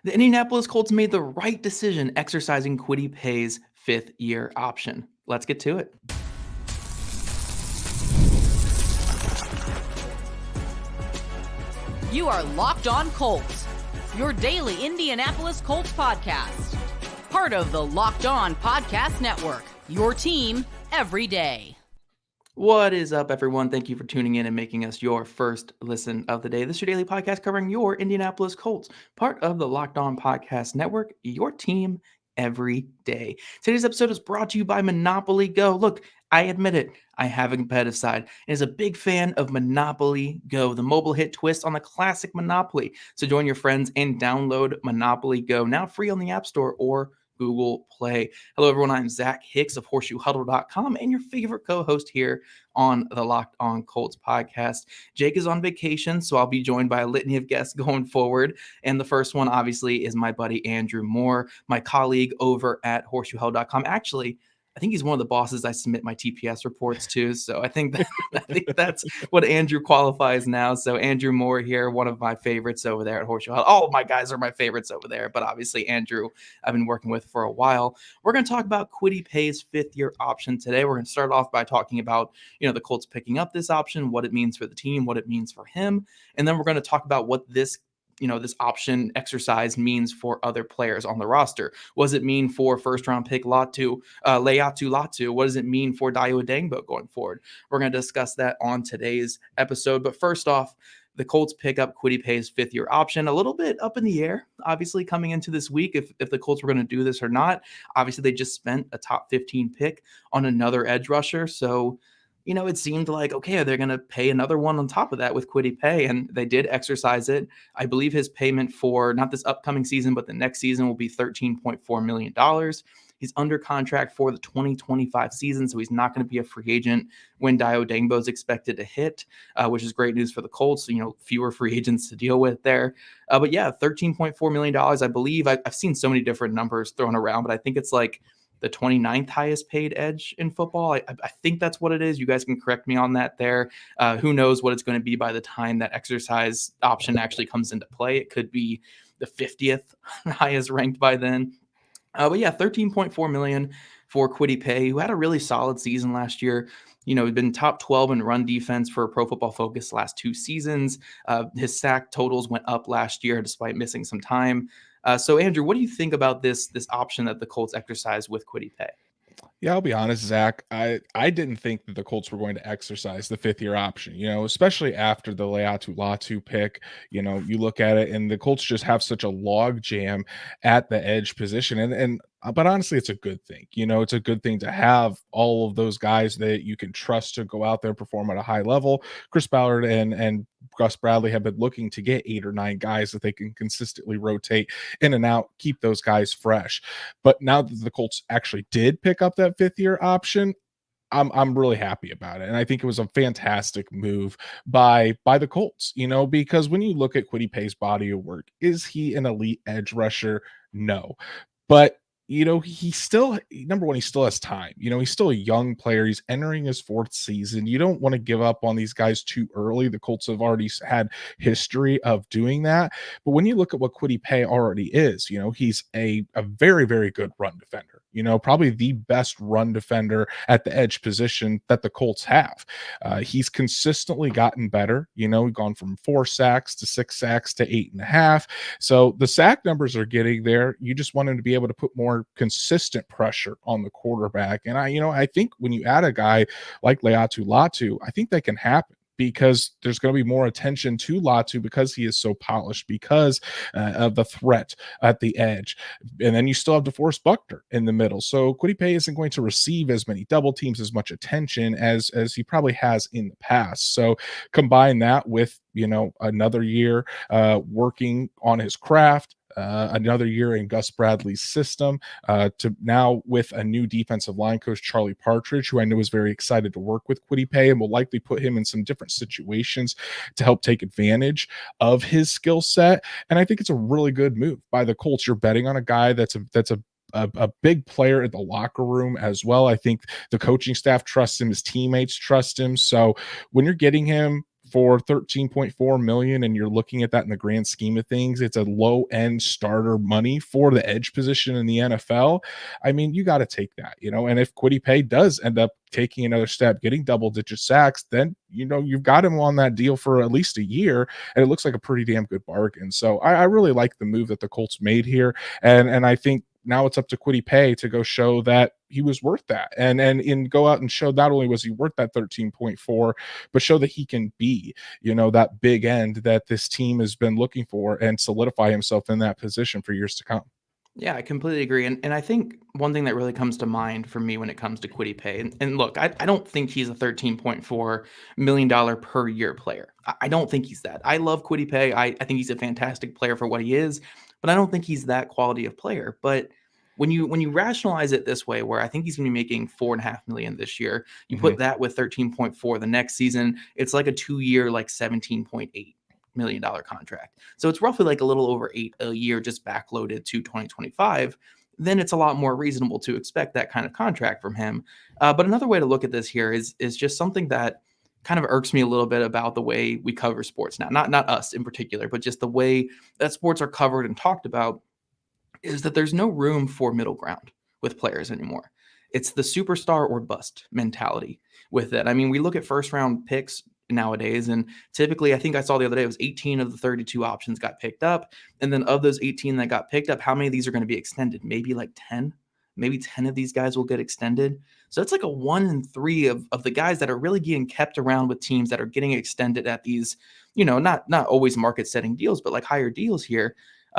The Indianapolis Colts made the right decision exercising Kwity Paye's fifth-year option. Let's get to it. You are Locked On Colts, your daily Indianapolis Colts podcast. Part of the Locked On Podcast Network, your team every day. What is up, everyone? Thank you for tuning in and making us your first listen of the day. This is your daily podcast covering your Indianapolis Colts, part of the Locked On Podcast Network, your team every day. Today's episode is brought to you by Monopoly Go. Look, I admit it, I have a competitive side and is a big fan of Monopoly Go, the mobile hit twist on the classic Monopoly. So join your friends and download Monopoly Go, now free on the App Store or Google Play. Hello, everyone. I'm Zach Hicks of HorseshoeHuddle.com and your favorite co-host here on the Locked On Colts podcast. Jake is on vacation, so I'll be joined by a litany of guests going forward. And the first one, obviously, is my buddy Andrew Moore, my colleague over at HorseshoeHuddle.com. Actually, I think he's one of the bosses I submit my TPS reports to. So I think that's what Andrew qualifies now. So Andrew Moore here, one of my favorites over there at Horseshoe Huddle. All of my guys are my favorites over there, but obviously Andrew I've been working with for a while. We're going to talk about Kwity Paye's fifth-year option today. We're going to start off by talking about, the Colts picking up this option, what it means for the team, what it means for him. And then we're going to talk about what this option exercise means for other players on the roster. What does it mean for first-round pick Latu? What does it mean for Dayo Odeyingbo going forward? We're going to discuss that on today's episode. But first off, the Colts pick up Kwity Paye's fifth-year option. A little bit up in the air, obviously, coming into this week, if the Colts were going to do this or not. Obviously, they just spent a top 15 pick on another edge rusher. So, it seemed like, okay, they're going to pay another one on top of that with Kwity Paye, and they did exercise it. I believe his payment for not this upcoming season, but the next season will be $13.4 million. He's under contract for the 2025 season, so he's not going to be a free agent when Dayo Odeyingbo is expected to hit, which is great news for the Colts. So, fewer free agents to deal with there. But yeah, $13.4 million, I believe. I've seen so many different numbers thrown around, but I think it's like the 29th highest paid edge in football. I think that's what it is. You guys can correct me on that there. Who knows what it's going to be by the time that exercise option actually comes into play. It could be the 50th highest ranked by then. But yeah, $13.4 million for Kwity Paye, who had a really solid season last year. He'd been top 12 in run defense for Pro Football Focus last two seasons. His sack totals went up last year despite missing some time. So, Andrew, what do you think about this option that the Colts exercised with Kwity Paye? Yeah, I'll be honest, Zach. I didn't think that the Colts were going to exercise the fifth-year option, especially after the Latu pick. You look at it, and the Colts just have such a log jam at the edge position. But honestly, it's a good thing. It's a good thing to have all of those guys that you can trust to go out there and perform at a high level. Chris Ballard and Gus Bradley have been looking to get 8 or 9 guys that they can consistently rotate in and out, keep those guys fresh. But now that the Colts actually did pick up that fifth-year option, I'm really happy about it. And I think it was a fantastic move by the Colts, because when you look at Kwity Paye's body of work, is he an elite edge rusher? No. But he still, number one, he still has time. He's still a young player. He's entering his 4th season. You don't want to give up on these guys too early. The Colts have already had history of doing that. But when you look at what Kwity Paye already is, he's a very, very good run defender. Probably the best run defender at the edge position that the Colts have. He's consistently gotten better. We've gone from 4 sacks to 6 sacks to 8.5. So the sack numbers are getting there. You just want him to be able to put more consistent pressure on the quarterback. And I think when you add a guy like Latu, I think that can happen, because there's going to be more attention to Latu because he is so polished, because of the threat at the edge. And then you still have DeForest Buckner in the middle. So Kwity Paye isn't going to receive as many double teams, as much attention as he probably has in the past. So combine that with, another year working on his craft, another year in Gus Bradley's system, to now with a new defensive line coach, Charlie Partridge, who I know is very excited to work with Kwity Paye and will likely put him in some different situations to help take advantage of his skill set. And I think it's a really good move by the Colts. You're betting on a guy that's a big player in the locker room as well. I think the coaching staff trusts him, his teammates trust him. So when you're getting him for 13.4 million, and you're looking at that in the grand scheme of things, it's a low end starter money for the edge position in the NFL. I mean, you got to take that, and if Kwity Paye does end up taking another step, getting double-digit sacks, then you've got him on that deal for at least a year, and it looks like a pretty damn good bargain. So I really like the move that the Colts made here, and I think now it's up to Kwity Paye to go show that he was worth that, and go out and show not only was he worth that 13.4, but show that he can be, that big end that this team has been looking for, and solidify himself in that position for years to come. Yeah, I completely agree. And I think one thing that really comes to mind for me when it comes to Kwity Paye, and look, I don't think he's a $13.4 million per year player. I don't think he's that. I love Kwity Paye. I think he's a fantastic player for what he is, but I don't think he's that quality of player. But when you rationalize it this way, where I think he's going to be making $4.5 million this year, you put that with 13.4 the next season, it's like a 2-year, like $17.8 million contract. So it's roughly like a little over 8 a year, just backloaded to 2025. Then it's a lot more reasonable to expect that kind of contract from him. But another way to look at this here is just something that kind of irks me a little bit about the way we cover sports now. Not us in particular, but just the way that sports are covered and talked about, is that there's no room for middle ground with players anymore. It's the superstar or bust mentality with it. I mean, we look at first round picks nowadays, and typically, I think I saw the other day, it was 18 of the 32 options got picked up. And then of those 18 that got picked up, how many of these are going to be extended? Maybe like 10. Maybe 10 of these guys will get extended. So it's like a 1 in 3 of the guys that are really getting kept around with teams that are getting extended at these, not always market setting deals, but like higher deals here.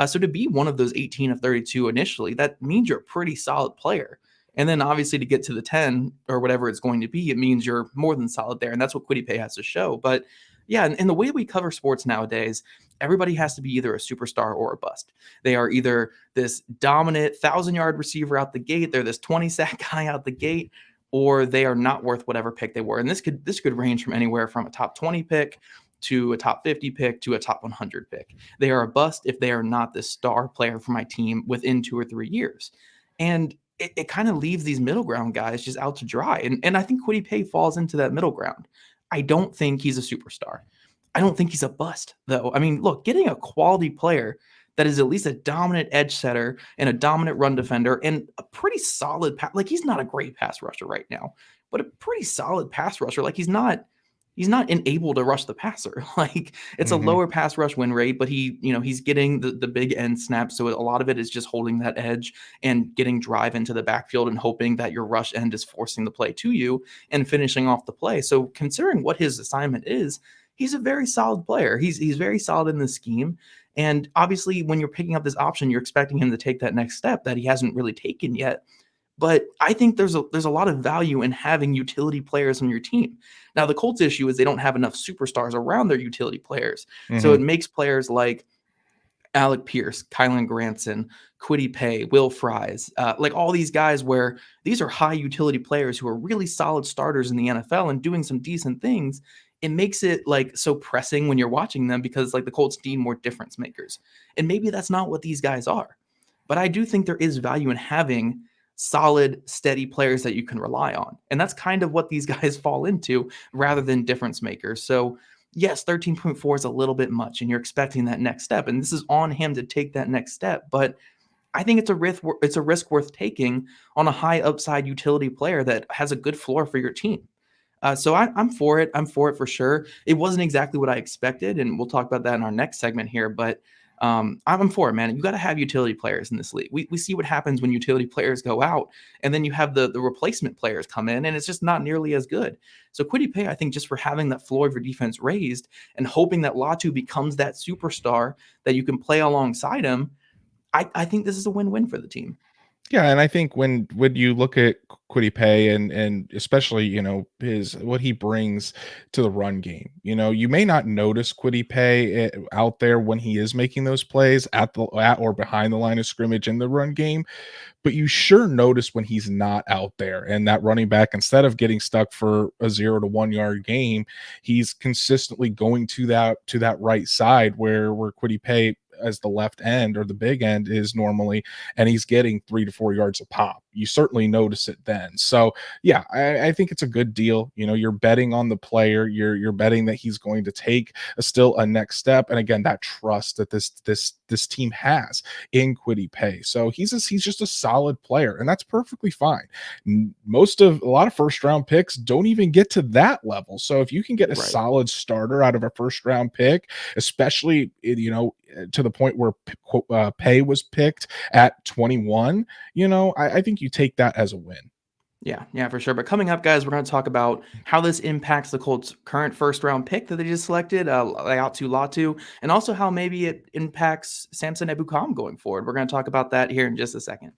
So to be one of those 18 of 32 initially, that means you're a pretty solid player. And then obviously to get to the 10 or whatever it's going to be, it means you're more than solid there. And that's what Kwity Paye has to show. But yeah, and the way we cover sports nowadays, everybody has to be either a superstar or a bust. They are either this dominant 1,000-yard receiver out the gate, they're this 20-sack guy out the gate, or they are not worth whatever pick they were. And this could range from anywhere from a top 20 pick to a top 50 pick to a top 100 pick. They are a bust if they are not the star player for my team within 2 or 3 years. And it kind of leaves these middle ground guys just out to dry. And I think Kwity Paye falls into that middle ground. I don't think he's a superstar. I don't think he's a bust, though. I mean, look, getting a quality player that is at least a dominant edge setter and a dominant run defender and a pretty solid like he's not a great pass rusher right now, but a pretty solid pass rusher. Like he's not enabled to rush the passer. Like it's a lower pass rush win rate, but he's getting the big end snaps. So a lot of it is just holding that edge and getting drive into the backfield and hoping that your rush end is forcing the play to you and finishing off the play. So considering what his assignment is, he's a very solid player. He's very solid in the scheme. And obviously when you're picking up this option, you're expecting him to take that next step that he hasn't really taken yet. But I think there's a lot of value in having utility players on your team. Now, the Colts issue is they don't have enough superstars around their utility players. So it makes players like Alec Pierce, Kylan Granson, Kwity Paye, Will Fries, like all these guys where these are high utility players who are really solid starters in the NFL and doing some decent things. It makes it like so pressing when you're watching them because like the Colts need more difference makers. And maybe that's not what these guys are. But I do think there is value in having solid, steady players that you can rely on. And that's kind of what these guys fall into rather than difference makers. So yes, 13.4 is a little bit much and you're expecting that next step. And this is on him to take that next step. But I think it's a risk worth taking on a high upside utility player that has a good floor for your team. So I'm for it. I'm for it for sure. It wasn't exactly what I expected. And we'll talk about that in our next segment here. But I'm for it, man. You got to have utility players in this league. We see what happens when utility players go out, and then you have the replacement players come in, and it's just not nearly as good. So Kwity Paye, I think, just for having that floor of your defense raised and hoping that Latu becomes that superstar that you can play alongside him, I think this is a win-win for the team. Yeah, and I think when you look at Kwity Paye and especially what he brings to the run game, you may not notice Kwity Paye out there when he is making those plays at or behind the line of scrimmage in the run game, but you sure notice when he's not out there and that running back, instead of getting stuck for a 0 to 1 yard game, he's consistently going to that right side where Kwity Paye as the left end or the big end is normally, and he's getting 3 to 4 yards a pop. You certainly notice it then. So yeah, I think it's a good deal. You're betting on the player. You're betting that he's going to take still a next step. And again, that trust that this team has in Kwity Paye. So he's just a solid player, and that's perfectly fine. A lot of first round picks don't even get to that level. So if you can get a solid starter out of a first round pick, especially to the point where Paye was picked at 21, I think you take that as a win. Yeah, for sure. But coming up, guys, we're going to talk about how this impacts the Colts' current first-round pick that they just selected, Laiatu Latu, and also how maybe it impacts Samson Ebukam going forward. We're going to talk about that here in just a second.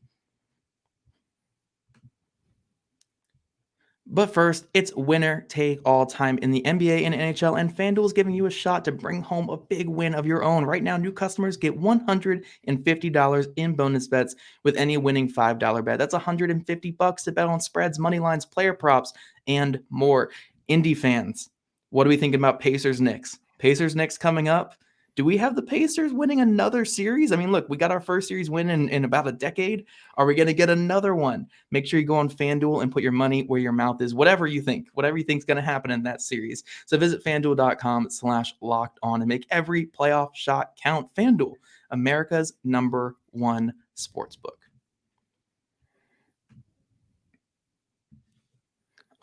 But first, it's winner take all time in the NBA and NHL, and FanDuel is giving you a shot to bring home a big win of your own. Right now, new customers get $150 in bonus bets with any winning $5 bet. That's $150 to bet on spreads, money lines, player props, and more. Indy fans, what are we thinking about Pacers-Knicks? Pacers-Knicks coming up. Do we have the Pacers winning another series? I mean, look, we got our first series win in about a decade. Are we going to get another one? Make sure you go on FanDuel and put your money where your mouth is, whatever you think is going to happen in that series. So visit FanDuel.com/locked-on and make every playoff shot count. FanDuel, America's #1 sportsbook.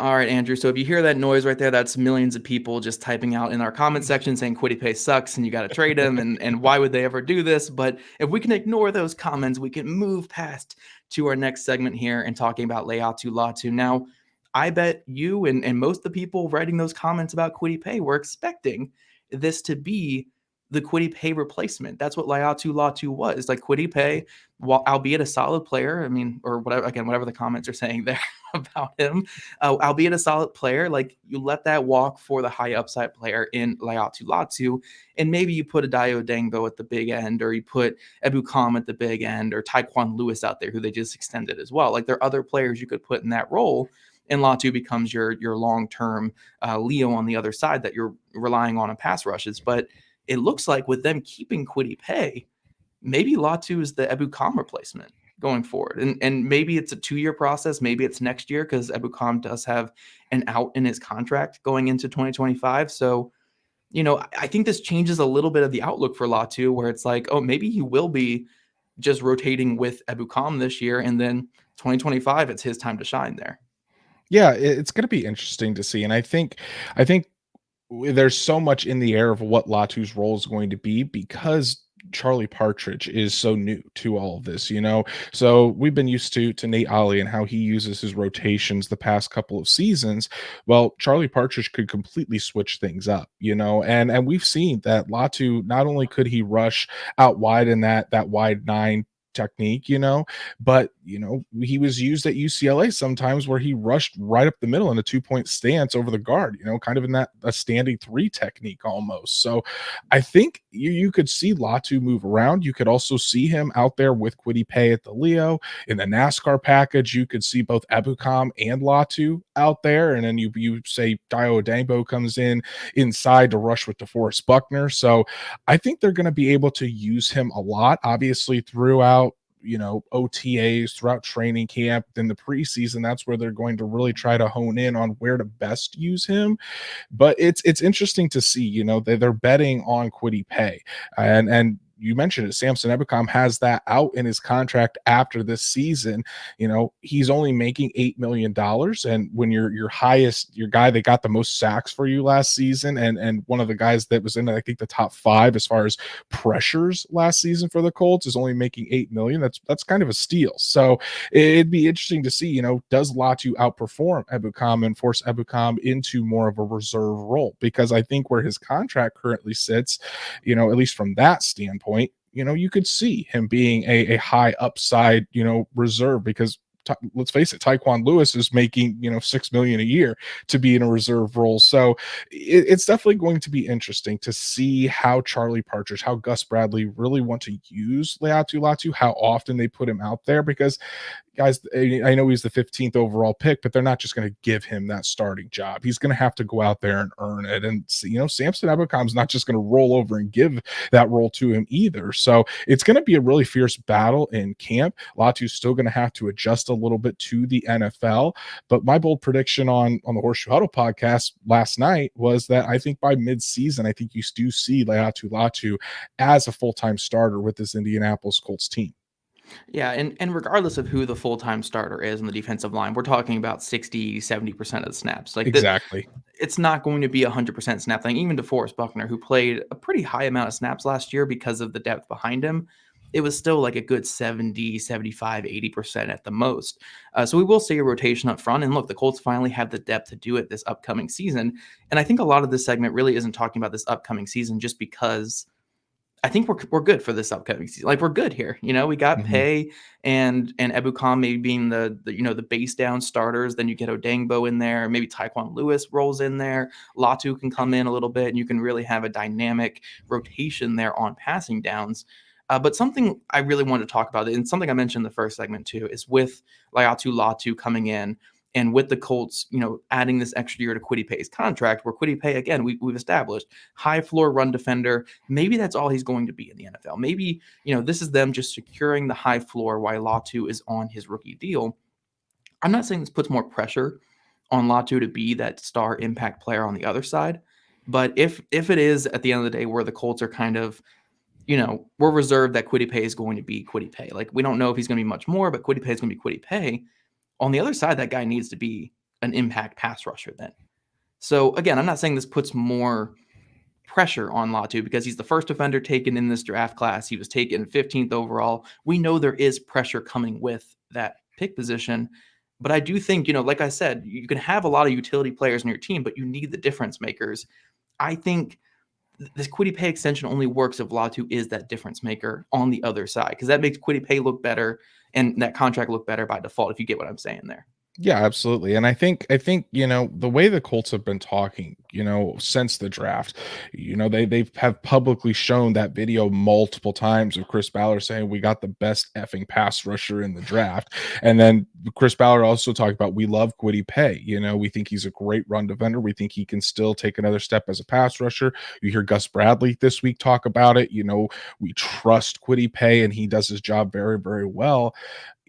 All right, Andrew. So if you hear that noise right there, that's millions of people just typing out in our comment section saying Kwity Paye sucks and you got to trade him. And why would they ever do this? But if we can ignore those comments, we can move past to our next segment here and talking about Laiatu Latu. Now, I bet you and most of the people writing those comments about Kwity Paye were expecting this to be the Kwity Paye replacement. That's what Laiatu Latu was. Like Kwity Paye, albeit a solid player, I mean, or whatever the comments are saying there about him, albeit a solid player, like you let that walk for the high upside player in Laiatu Latu, and maybe you put a Dayo Dangbo at the big end, or you put Ebukam at the big end, or Tyquan Lewis out there, who they just extended as well. Like there are other players you could put in that role, and Latu becomes your long-term Leo on the other side that you're relying on in pass rushes. But it looks like with them keeping Kwity Paye, maybe Latu is the Ebukam replacement going forward. And maybe it's a 2-year process. Maybe it's next year because Ebukam does have an out in his contract going into 2025. So, I think this changes a little bit of the outlook for Latu, where it's like, oh, maybe he will be just rotating with Ebukam this year. And then 2025, it's his time to shine there. Yeah, it's going to be interesting to see. And I think there's so much in the air of what Latu's role is going to be because Charlie Partridge is so new to all of this, So we've been used to Nate Ollie and how he uses his rotations the past couple of seasons. Well, Charlie Partridge could completely switch things up, and we've seen that Latu, not only could he rush out wide in that wide 9 technique, but he was used at UCLA sometimes where he rushed right up the middle in a 2-point stance over the guard, kind of in that a standing 3 technique almost. So I think you could see Latu move around. You could also see him out there with Kwity Paye at the Leo. In the NASCAR package, you could see both Ebukam and Latu out there, and then you say Dayo Dangbo comes inside to rush with DeForest Buckner. So I think they're going to be able to use him a lot, obviously throughout OTAs, throughout training camp, in the preseason. That's where they're going to really try to hone in on where to best use him. But it's interesting to see, they're betting on Kwity Paye, and you mentioned it, Samson Ebukam has that out in his contract after this season. He's only making $8 million. And when your guy that got the most sacks for you last season, and one of the guys that was in, I think, the top 5 as far as pressures last season for the Colts is only making $8 million. That's kind of a steal. So it'd be interesting to see, does Latu outperform Ebukam and force Ebukam into more of a reserve role? Because I think where his contract currently sits, at least from that standpoint, you could see him being a high upside, reserve, because let's face it, Tyquan Lewis is making, $6 million a year to be in a reserve role. So it's definitely going to be interesting to see how Charlie Partridge, how Gus Bradley really want to use Leatu Latu, how often they put him out there, because guys, I know he's the 15th overall pick, but they're not just going to give him that starting job. He's going to have to go out there and earn it. And, Samson Ebukam's not just going to roll over and give that role to him either. So it's going to be a really fierce battle in camp. Latu's still going to have to adjust a little bit to the NFL. But my bold prediction on the Horseshoe Huddle podcast last night was that I think by mid-season, I think you do see Leatu Latu as a full-time starter with this Indianapolis Colts team. Yeah, and regardless of who the full-time starter is on the defensive line, we're talking about 60, 70% of the snaps. Like Exactly. it's not going to be 100% snap thing. Even DeForest Buckner, who played a pretty high amount of snaps last year because of the depth behind him, it was still like a good 70, 75, 80% at the most. So we will see a rotation up front. And look, the Colts finally have the depth to do it this upcoming season. And I think a lot of this segment really isn't talking about this upcoming season just because I think we're good for this upcoming season. Like we're good here. We got Paye and Ebukam maybe being the base down starters. Then you get Odengbo in there. Maybe Tyquan Lewis rolls in there. Latu can come in a little bit, and you can really have a dynamic rotation there on passing downs. But something I really wanted to talk about, and something I mentioned in the first segment too, is with Latu coming in. And with the Colts, adding this extra year to Kwity Paye's contract, where Kwity Paye, again, we've established high floor run defender. Maybe that's all he's going to be in the NFL. Maybe, this is them just securing the high floor while Latu is on his rookie deal. I'm not saying this puts more pressure on Latu to be that star impact player on the other side. But if it is at the end of the day where the Colts are kind of, we're reserved that Kwity Paye is going to be Kwity Paye. Like we don't know if he's going to be much more, but Kwity Paye is going to be Kwity Paye. On the other side, that guy needs to be an impact pass rusher then. So again, I'm not saying this puts more pressure on Latu because he's the first defender taken in this draft class. He was taken 15th overall. We know there is pressure coming with that pick position. But I do think, like I said, you can have a lot of utility players in your team, but you need the difference makers. I think this Kwity Paye extension only works if Latu is that difference maker on the other side, because that makes Kwity Paye look better and that contract look better by default, if you get what I'm saying there. Yeah, absolutely. And I think, the way the Colts have been talking, since the draft, they have publicly shown that video multiple times of Chris Ballard saying we got the best effing pass rusher in the draft. And then Chris Ballard also talked about we love Kwity Paye. We think he's a great run defender. We think he can still take another step as a pass rusher. You hear Gus Bradley this week talk about it. We trust Kwity Paye and he does his job very, very well.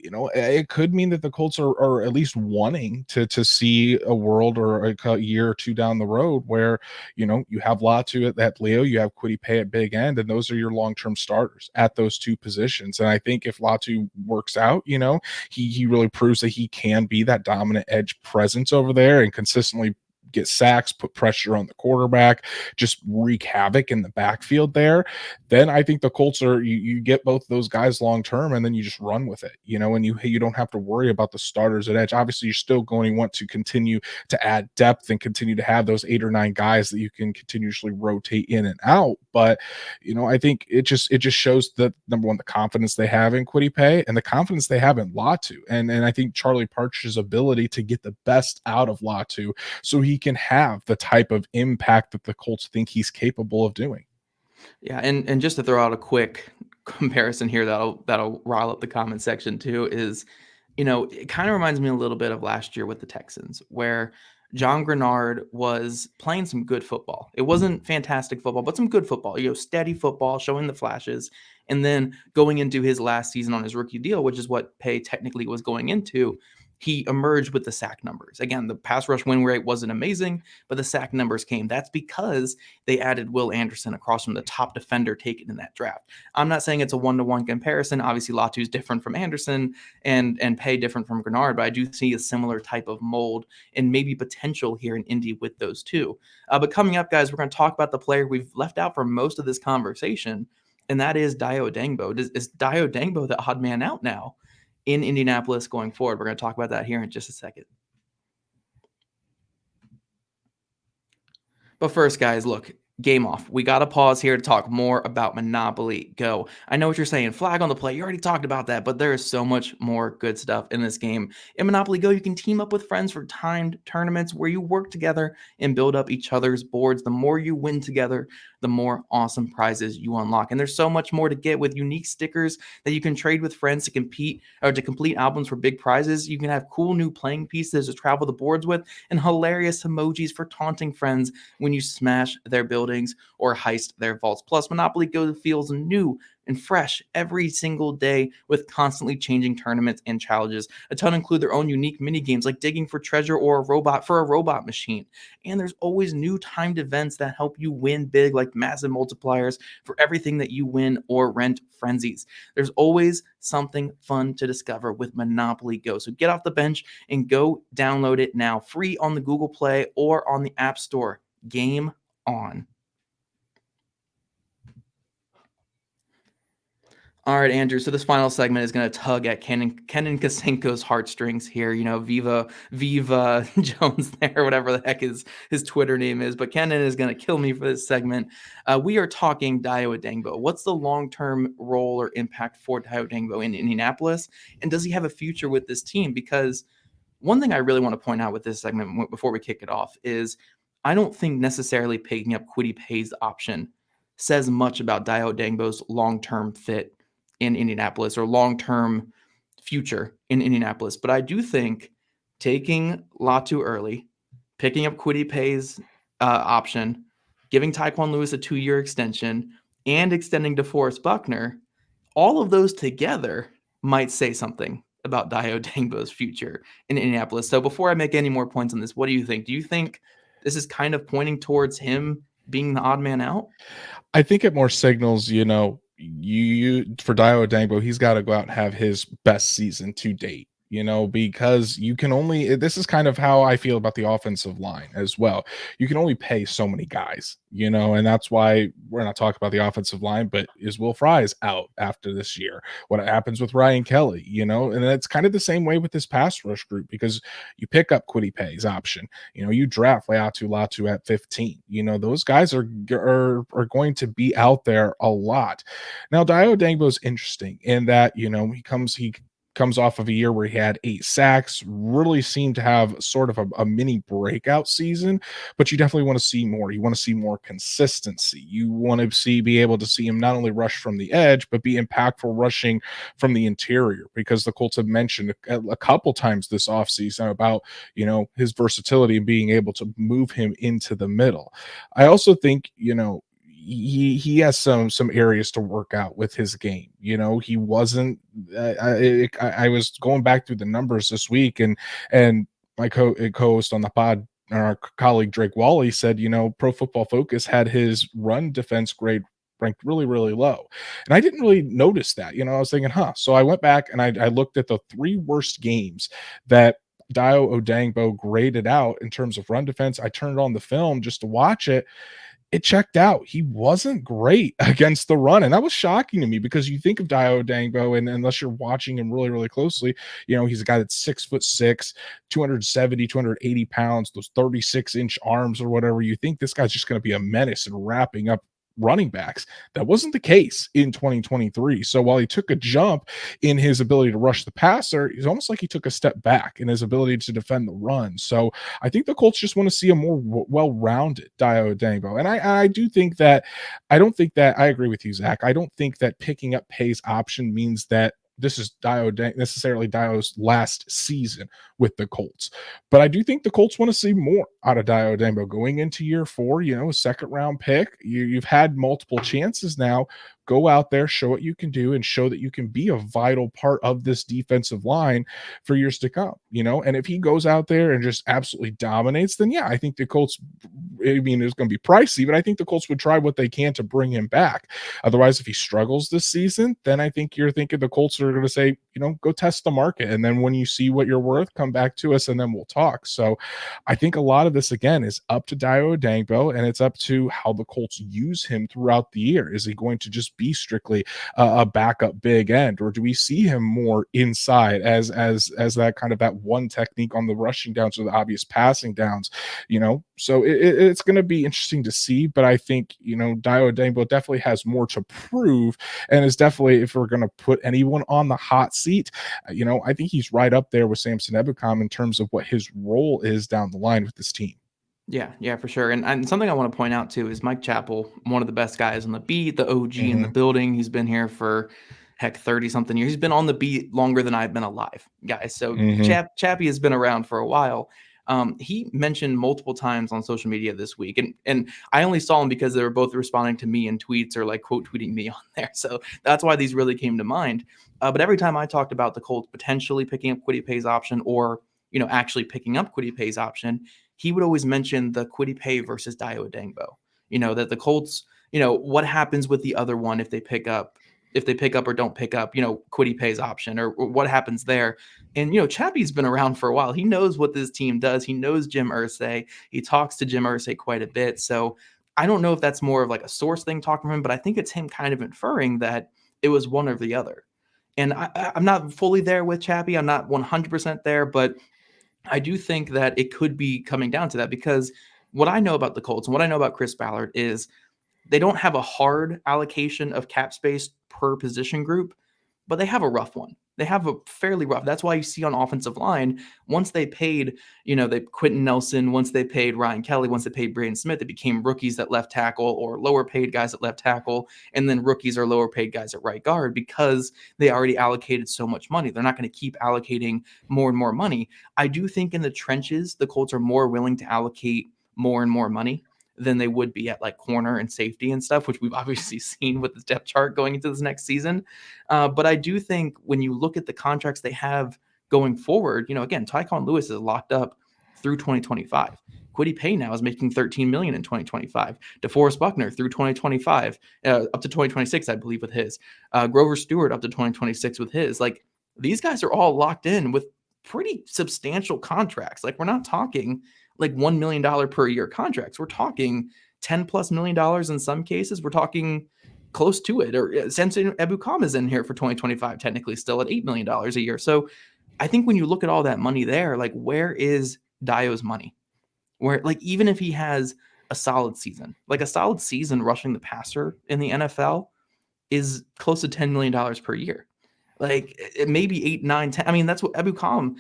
It could mean that the Colts are at least wanting to see a world or a year or two down the road where, you have Latu at Leo, you have Kwity Paye at big end, and those are your long-term starters at those two positions. And I think if Latu works out, he really proves that he can be that dominant edge presence over there and consistently get sacks, put pressure on the quarterback, just wreak havoc in the backfield there, then I think the Colts you get both those guys long term, and then you just run with it, and you don't have to worry about the starters at edge. Obviously, you're still going to want to continue to add depth and continue to have those 8 or 9 guys that you can continuously rotate in and out. But I think it just shows that, number one, the confidence they have in Kwity Paye and the confidence they have in Latu, and I think Charlie Partridge's ability to get the best out of Latu so he can have the type of impact that the Colts think he's capable of doing. Yeah, and just to throw out a quick comparison here that'll rile up the comment section too is, it kind of reminds me a little bit of last year with the Texans, where John Grenard was playing some good football. It wasn't fantastic football, but some good football, steady football, showing the flashes. And then going into his last season on his rookie deal, which is what Paye technically was going into, he emerged with the sack numbers. Again, the pass rush win rate wasn't amazing, but the sack numbers came. That's because they added Will Anderson across from the top defender taken in that draft. I'm not saying it's a one-to-one comparison. Obviously, Latu's different from Anderson and Paye different from Grenard, but I do see a similar type of mold and maybe potential here in Indy with those two. But coming up, guys, we're going to talk about the player we've left out for most of this conversation, and that is Dayo Odeyingbo. Is Dayo Odeyingbo the odd man out now in Indianapolis going forward? We're going to talk about that here in just a second. But first, guys, look, game off. We got to pause here to talk more about Monopoly Go. I know what you're saying. Flag on the play. You already talked about that, but there is so much more good stuff in this game. In Monopoly Go, you can team up with friends for timed tournaments where you work together and build up each other's boards. The more you win together, the more awesome prizes you unlock. And there's so much more to get with unique stickers that you can trade with friends to compete or to complete albums for big prizes. You can have cool new playing pieces to travel the boards with and hilarious emojis for taunting friends when you smash their buildings or heist their vaults. Plus, Monopoly Go feels new and fresh every single day with constantly changing tournaments and challenges. A ton include their own unique mini games like digging for treasure or a robot machine. And there's always new timed events that help you win big, like massive multipliers for everything that you win or rent frenzies. There's always something fun to discover with Monopoly Go. So get off the bench and go download it now, free on the Google Play or on the App Store. Game on. All right, Andrew. So this final segment is going to tug at Kenan Kasenko's heartstrings here. You know, Viva Jones there, whatever the heck his Twitter name is. But Kenan is going to kill me for this segment. We are talking Dayo Odeyingbo. What's the long-term role or impact for Dayo Odeyingbo in Indianapolis? And does he have a future with this team? Because one thing I really want to point out with this segment before we kick it off is I don't think necessarily picking up Kwity Paye's option says much about Dayo Odeyingbo's long-term fit in Indianapolis or long-term future in Indianapolis. But I do think taking Latu early, picking up Kwity Paye's option, giving Tyquan Lewis a 2-year extension, and extending DeForest Buckner, all of those together might say something about Dayo Odeyingbo's future in Indianapolis. So before I make any more points on this, what do you think? Do you think this is kind of pointing towards him being the odd man out? I think it more signals, you for Dayo Odeyingbo, he's got to go out and have his best season to date. Because you can only, this is kind of how I feel about the offensive line as well. You can only pay so many guys, and that's why we're not talking about the offensive line, but is Will Fries out after this year? What happens with Ryan Kelly, and it's kind of the same way with this pass rush group because you pick up Kwity Paye's option, you draft Latu at 15, those guys are going to be out there a lot. Now, Dayo Odeyingbo is interesting in that, he comes off of a year where he had 8 sacks, really seemed to have sort of a mini breakout season, but you definitely want to see more. You want to see more consistency. You want to be able to see him not only rush from the edge, but be impactful rushing from the interior, because the Colts have mentioned a couple times this offseason about, his versatility and being able to move him into the middle. I also think, he has some areas to work out with his game. He wasn't. I was going back through the numbers this week, and my co-host on the pod, our colleague Drake Wally, said, Pro Football Focus had his run defense grade ranked really, really low. And I didn't really notice that. I was thinking, So I went back and I looked at the 3 worst games that Dayo Odeyingbo graded out in terms of run defense. I turned on the film just to watch it. It checked out. He wasn't great against the run. And that was shocking to me because you think of Dayo Odeyingbo, and unless you're watching him really, really closely, he's a guy that's 6'6", 270, 280 pounds, those 36-inch arms or whatever. You think this guy's just going to be a menace and wrapping up running backs. That wasn't the case in 2023. So while he took a jump in his ability to rush the passer, it's almost like he took a step back in his ability to defend the run. So I think the Colts just want to see a more well-rounded Dayo Odeyingbo. And I do think that, I don't think that, I agree with you, Zach. I don't think that picking up Paye's option means that this is necessarily Dayo's last season with the Colts. But I do think the Colts want to see more out of Dayo Odeyingbo going into year 4, a second round pick. You've had multiple chances now. Go out there, show what you can do, and show that you can be a vital part of this defensive line for years to come, and if he goes out there and just absolutely dominates, then yeah, I think the Colts, it's going to be pricey, but I think the Colts would try what they can to bring him back. Otherwise, if he struggles this season, then I think you're thinking the Colts are going to say, go test the market. And then when you see what you're worth, come back to us and then we'll talk. So I think a lot of this, again, is up to Dayo Odeyingbo, and it's up to how the Colts use him throughout the year. Is he going to just just be strictly a backup big end, or do we see him more inside as that kind of that one technique on the rushing downs or the obvious passing downs? So it's going to be interesting to see, but I think Dio Odengbo definitely has more to prove, and is definitely, if we're going to put anyone on the hot seat, I think he's right up there with Samson Ebukam in terms of what his role is down the line with this team. Yeah, for sure. And something I want to point out too is Mike Chappell, one of the best guys on the beat, the OG in the building. He's been here for heck 30 something years. He's been on the beat longer than I've been alive, guys. So Chappie has been around for a while. He mentioned multiple times on social media this week, and I only saw him because they were both responding to me in tweets or like quote tweeting me on there. So that's why these really came to mind. But every time I talked about the Colts potentially picking up Kwity Paye's option, or actually picking up Kwity Paye's option, he would always mention the Kwity Paye versus Dio Odengbo. That the Colts, what happens with the other one if they pick up or don't pick up, Kwity Paye's option, or what happens there. And, Chappie's been around for a while. He knows what this team does. He knows Jim Irsay. He talks to Jim Irsay quite a bit. So I don't know if that's more of like a source thing talking to him, but I think it's him kind of inferring that it was one or the other. And I'm not fully there with Chappie. I'm not 100% there, but I do think that it could be coming down to that, because what I know about the Colts and what I know about Chris Ballard is they don't have a hard allocation of cap space per position group, but they have a rough one. They have a fairly rough. That's why you see on offensive line, once they paid, they Quentin Nelson, once they paid Ryan Kelly, once they paid Braden Smith, it became rookies at left tackle or lower paid guys at left tackle, and then rookies or lower paid guys at right guard, because they already allocated so much money. They're not going to keep allocating more and more money. I do think in the trenches, the Colts are more willing to allocate more and more money than they would be at like corner and safety and stuff, which we've obviously seen with the depth chart going into this next season. But I do think when you look at the contracts they have going forward, again, Tyquan Lewis is locked up through 2025. Kwity Paye now is making $13 million in 2025. DeForest Buckner through 2025, up to 2026, I believe, with his. Grover Stewart up to 2026 with his. Like, these guys are all locked in with pretty substantial contracts. Like, we're not talking like $1 million per year contracts. We're talking $10+ million in some cases. We're talking close to it. Or Samson Ebukam is in here for 2025, technically still at $8 million a year. So I think when you look at all that money there, like, where is Dio's money? Where, like, even if he has a solid season rushing the passer in the NFL is close to $10 million per year. Like, it may be 8, 9, 10. I mean, that's what Ebukam,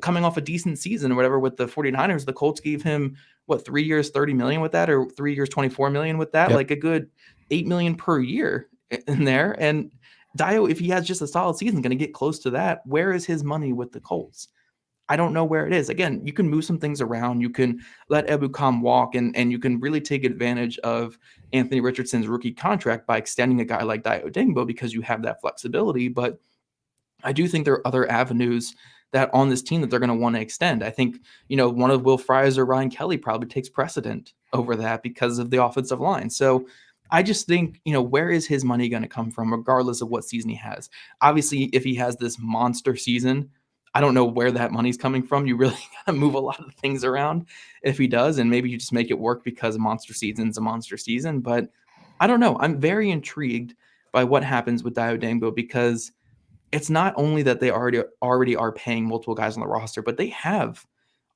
coming off a decent season or whatever with the 49ers, the Colts gave him 3 years, $30 million with that, or 3 years, $24 million with that, like a good $8 million per year in there. And Dio, if he has just a solid season, going to get close to that. Where is his money with the Colts? I don't know where it is. Again, you can move some things around. You can let Ebukam walk, and you can really take advantage of Anthony Richardson's rookie contract by extending a guy like Dio Odengbo, because you have that flexibility. But I do think there are other avenues that on this team that they're going to want to extend. I think, one of Will Fries or Ryan Kelly probably takes precedent over that because of the offensive line. So I just think, where is his money going to come from, regardless of what season he has? Obviously, if he has this monster season, I don't know where that money's coming from. You really got to move a lot of things around if he does, and maybe you just make it work because a monster season's a monster season. But I don't know. I'm very intrigued by what happens with Dio Odengbo, because it's not only that they already are paying multiple guys on the roster, but they have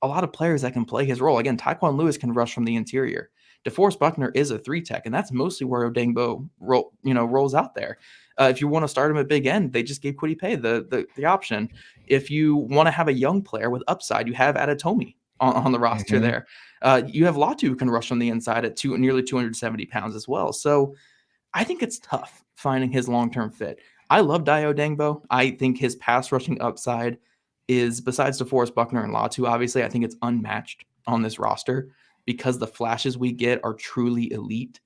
a lot of players that can play his role. Again, Tyquan Lewis can rush from the interior. DeForest Buckner is a 3-tech, and that's mostly where Odengbo rolls out there. If you want to start him at big end, they just gave Kwity Paye the option. If you want to have a young player with upside, you have Adetomi on the roster there. You have Latu, who can rush from the inside at nearly 270 pounds as well. So I think it's tough finding his long-term fit. I love Dio Odengbo. I think his pass rushing upside is, besides DeForest Buckner and Latu, obviously, I think it's unmatched on this roster, because the flashes we get are truly elite.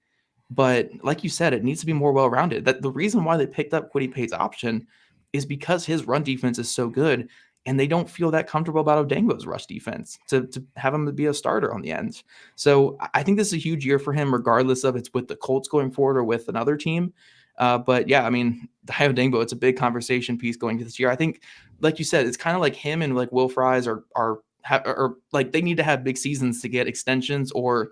But like you said, it needs to be more well-rounded. That the reason why they picked up Kwity Paye's option is because his run defense is so good, and they don't feel that comfortable about Odengbo's rush defense to have him be a starter on the end. So I think this is a huge year for him, regardless of it's with the Colts going forward or with another team. But yeah, I mean, Dio Odengbo, it's a big conversation piece going into this year. I think, like you said, it's kind of like him and like Will Fries are like, they need to have big seasons to get extensions or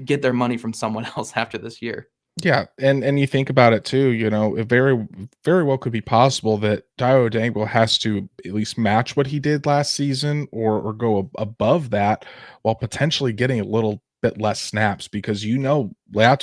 get their money from someone else after this year. Yeah, and you think about it too, it very well could be possible that Dio Dangle has to at least match what he did last season or go above that while potentially getting a little bit less snaps because Leatu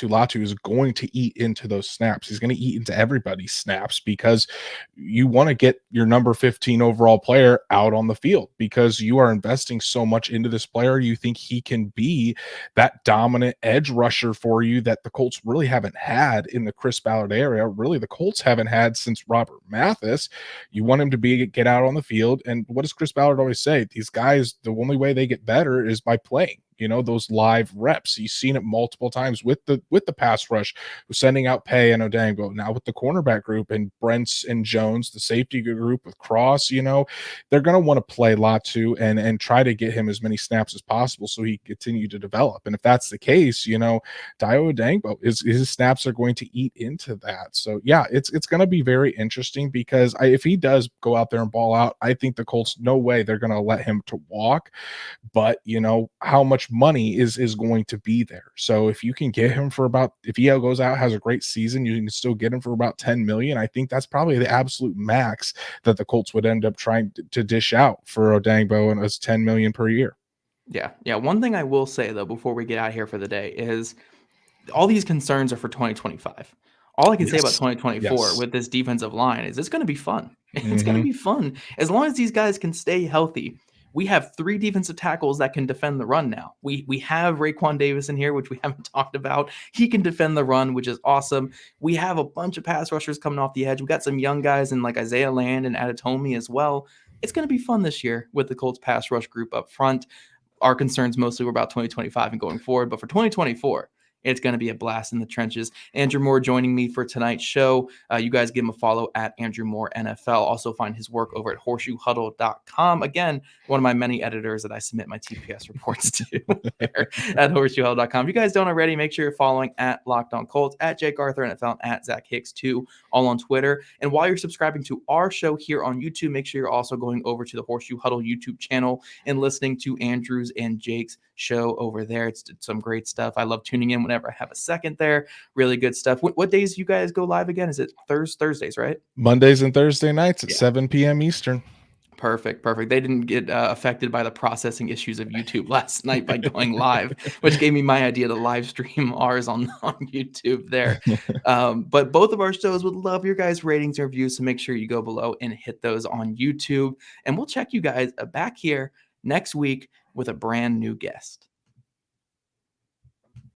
Latu is going to eat into those snaps. He's going to eat into everybody's snaps because you want to get your number 15 overall player out on the field because you are investing so much into this player. You think he can be that dominant edge rusher for you that the Colts really haven't had in the Chris Ballard area. Really, the Colts haven't had since Robert Mathis. You want him to get out on the field. And what does Chris Ballard always say? These guys, the only way they get better is by playing. Those live reps. He's seen it multiple times with the pass rush, sending out Paye and Odango. Now with the cornerback group and Brents and Jones, the safety group with Cross, they're going to want to play Latu and try to get him as many snaps as possible so he can continue to develop. And if that's the case, Dio Odango, his snaps are going to eat into that. So yeah, it's going to be very interesting because if he does go out there and ball out, I think the Colts, no way they're going to let him to walk. But how much money is going to be there. So if you can get him for if he goes out, has a great season, you can still get him for about 10 million. I think that's probably the absolute max that the Colts would end up trying to dish out for Odangbo, and it's 10 million per year. Yeah. One thing I will say though, before we get out here for the day, is all these concerns are for 2025. All I can say about 2024 Yes. with this defensive line is it's going to be fun. It's going to Mhm. be fun as long as these guys can stay healthy. We have 3 defensive tackles that can defend the run now. We have Raekwon Davis in here, which we haven't talked about. He can defend the run, which is awesome. We have a bunch of pass rushers coming off the edge. We got some young guys in like Isaiah Land and Adetomi as well. It's going to be fun this year with the Colts pass rush group up front. Our concerns mostly were about 2025 and going forward, but for 2024, it's going to be a blast in the trenches. Andrew Moore joining me for tonight's show. You guys give him a follow at Andrew Moore NFL. Also find his work over at horseshoehuddle.com. Again, one of my many editors that I submit my TPS reports to there at horseshoehuddle.com. If you guys don't already, make sure you're following at Locked On Colts, at Jake Arthur NFL, at Zach Hicks 2, all on Twitter. And while you're subscribing to our show here on YouTube, make sure you're also going over to the Horseshoe Huddle YouTube channel and listening to Andrew's and Jake's show over there. It's some great stuff. I love tuning in whenever I have a second there. Really good stuff. What days you guys go live again? Is it Thursdays, right? Mondays and Thursday nights at Yeah. 7 p.m. Eastern. Perfect. They didn't get affected by the processing issues of YouTube last night by going live, which gave me my idea to live stream ours on YouTube there. But both of our shows would love your guys' ratings and reviews, so make sure you go below and hit those on YouTube. And we'll check you guys back here next week with a brand new guest.